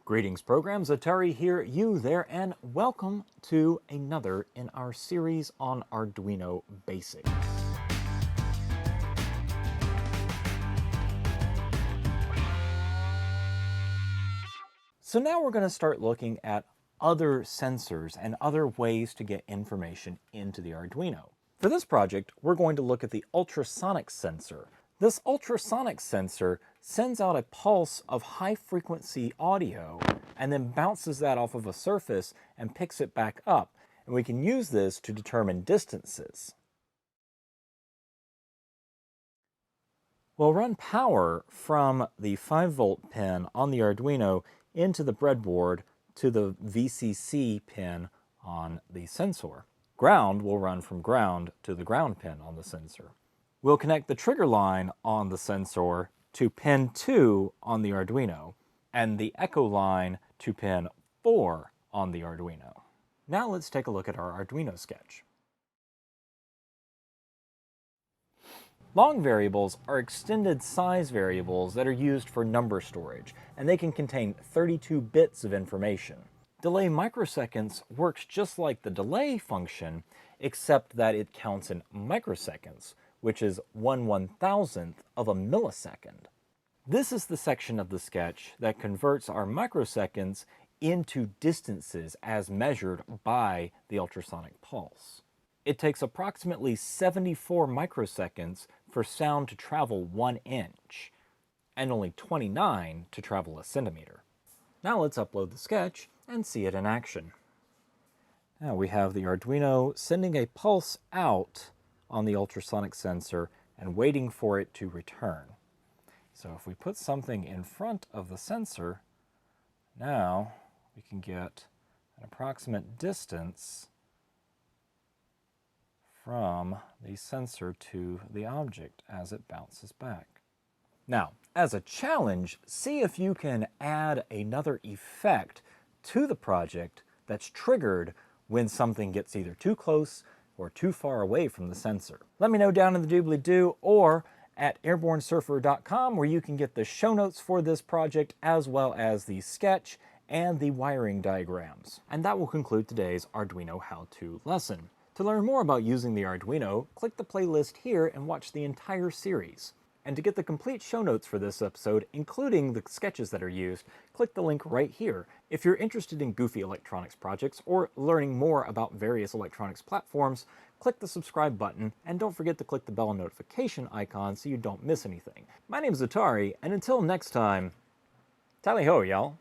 Greetings programs, Atari here, you there, and welcome to another in our series on Arduino Basics. So now we're going to start looking at other sensors and other ways to get information into the Arduino. For this project, we're going to look at the ultrasonic sensor. This ultrasonic sensor sends out a pulse of high-frequency audio and then bounces that off of a surface and picks it back up. And we can use this to determine distances. We'll run power from the 5-volt pin on the Arduino into the breadboard to the VCC pin on the sensor. Ground will run from ground to the ground pin on the sensor. We'll connect the trigger line on the sensor to pin 2 on the Arduino and the echo line to pin 4 on the Arduino. Now let's take a look at our Arduino sketch. Long variables are extended size variables that are used for number storage, and they can contain 32 bits of information. Delay microseconds works just like the delay function, except that it counts in microseconds, which is 1/1000th of a millisecond. This is the section of the sketch that converts our microseconds into distances as measured by the ultrasonic pulse. It takes approximately 74 microseconds for sound to travel 1 inch, and only 29 to travel a centimeter. Now let's upload the sketch and see it in action. Now we have the Arduino sending a pulse out on the ultrasonic sensor and waiting for it to return. So if we put something in front of the sensor, now we can get an approximate distance from the sensor to the object as it bounces back. Now, as a challenge, see if you can add another effect to the project that's triggered when something gets either too close or too far away from the sensor. Let me know down in the doobly-doo or at AirborneSurfer.com, where you can get the show notes for this project as well as the sketch and the wiring diagrams. And that will conclude today's Arduino how-to lesson. To learn more about using the Arduino, click the playlist here and watch the entire series. And to get the complete show notes for this episode, including the sketches that are used, click the link right here. If you're interested in goofy electronics projects or learning more about various electronics platforms, click the subscribe button and don't forget to click the bell notification icon so you don't miss anything. My name is Atari, and until next time, tally ho, y'all.